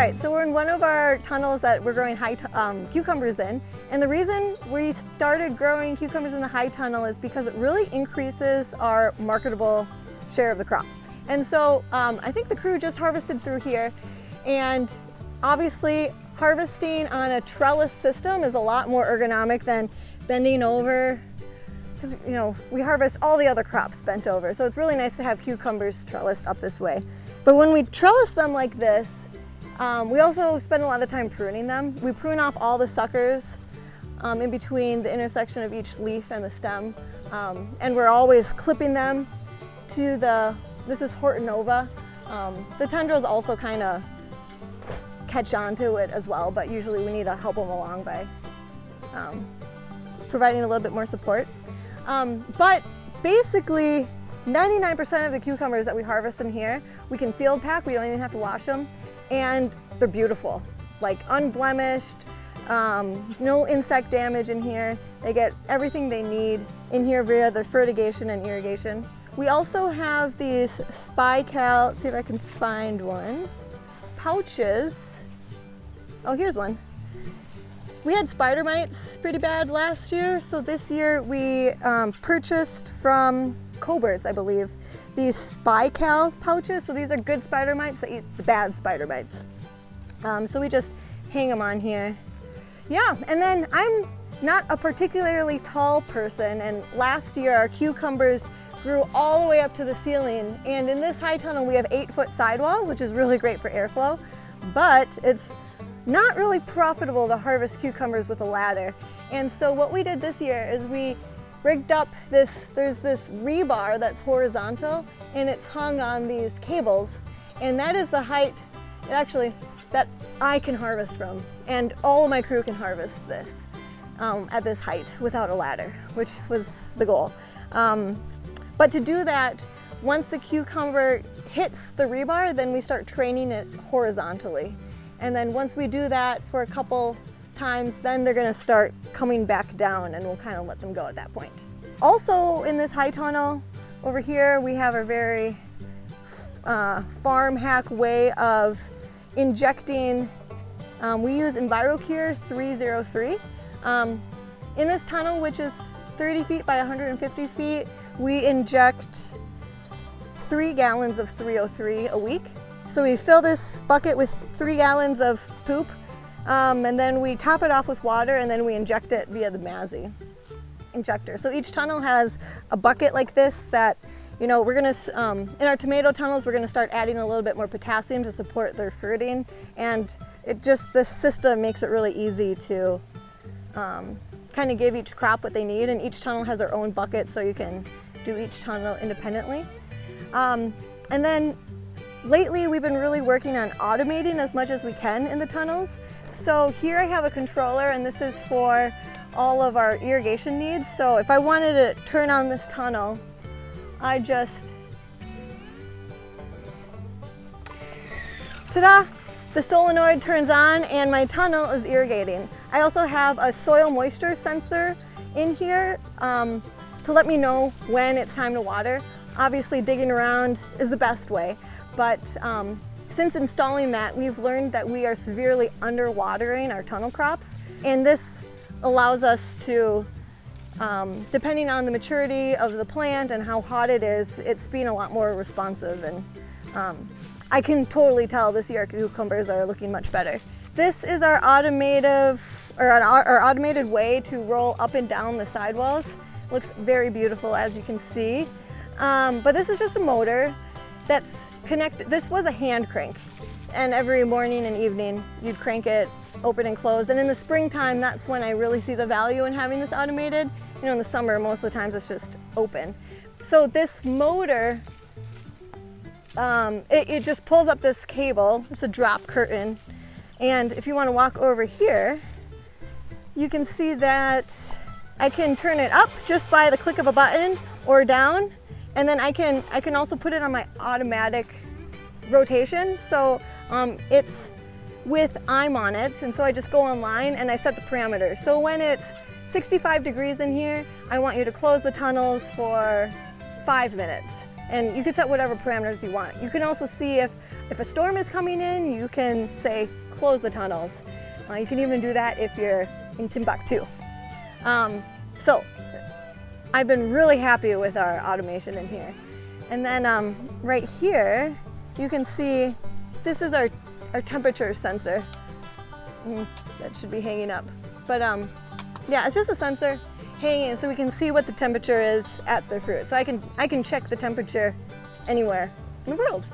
right, so we're in one of our tunnels that we're growing cucumbers in, and the reason we started growing cucumbers in the high tunnel is because it really increases our marketable share of the crop. And so I think the crew just harvested through here, and obviously harvesting on a trellis system is a lot more ergonomic than bending over, because you know we harvest all the other crops bent over, so it's really nice to have cucumbers trellised up this way. But when we trellis them like this, we also spend a lot of time pruning them. We prune off all the suckers in between the intersection of each leaf and the stem, and we're always clipping them to this is Hortonova. The tendrils also kind of catch onto it as well, but usually we need to help them along by providing a little bit more support. But basically 99% of the cucumbers that we harvest in here, we can field pack, we don't even have to wash them, and they're beautiful, like unblemished, no insect damage in here. They get everything they need in here via the fertigation and irrigation. We also have these Spical, let's see if I can find one, pouches. Oh, here's one. We had spider mites pretty bad last year, so this year we purchased from Coberts, I believe, these Spical pouches. So these are good spider mites that eat the bad spider mites. So we just hang them on here. Yeah, and then I'm not a particularly tall person, and last year our cucumbers grew all the way up to the ceiling, and in this high tunnel we have 8-foot sidewalls, which is really great for airflow, but it's not really profitable to harvest cucumbers with a ladder. And so what we did this year is we rigged up there's this rebar that's horizontal, and it's hung on these cables, and that is the height, actually, that I can harvest from, and all of my crew can harvest this at this height without a ladder, which was the goal. But to do that, once the cucumber hits the rebar, then we start training it horizontally. And then once we do that for a couple times, then they're gonna start coming back down, and we'll kind of let them go at that point. Also in this high tunnel over here, we have a very farm hack way of injecting. We use EnviroCure 303. In this tunnel, which is 30 feet by 150 feet, we inject 3 gallons of 303 a week. So we fill this bucket with 3 gallons of poop, and then we top it off with water, and then we inject it via the Mazzy injector. So each tunnel has a bucket like this that, you know, we're gonna, in our tomato tunnels, we're gonna start adding a little bit more potassium to support their fruiting, and this system makes it really easy to kind of give each crop what they need, and each tunnel has their own bucket, so you can do each tunnel independently. And then lately we've been really working on automating as much as we can in the tunnels. So here I have a controller, and this is for all of our irrigation needs. So if I wanted to turn on this tunnel, I just, ta-da! The solenoid turns on and my tunnel is irrigating. I also have a soil moisture sensor in here to let me know when it's time to water. Obviously digging around is the best way, but since installing that, we've learned that we are severely underwatering our tunnel crops, and this allows us to, depending on the maturity of the plant and how hot it is, it's being a lot more responsive, and I can totally tell this year our cucumbers are looking much better. This is our automated way to roll up and down the sidewalls. Looks very beautiful, as you can see. But this is just a motor that's connected. This was a hand crank, and every morning and evening you'd crank it open and close. And in the springtime, that's when I really see the value in having this automated. You know, in the summer, most of the times it's just open. So this motor, it just pulls up this cable. It's a drop curtain. And if you want to walk over here, you can see that I can turn it up just by the click of a button, or down. And then I can also put it on my automatic rotation. So it's with I'm on it, and so I just go online and I set the parameters. So when it's 65 degrees in here, I want you to close the tunnels for 5 minutes. And you can set whatever parameters you want. You can also see if a storm is coming in, you can say, close the tunnels. You can even do that if you're in Timbuktu. So I've been really happy with our automation in here. And then right here, you can see this is our temperature sensor. That should be hanging up. But yeah, it's just a sensor hanging so we can see what the temperature is at the fruit. So I can check the temperature anywhere in the world.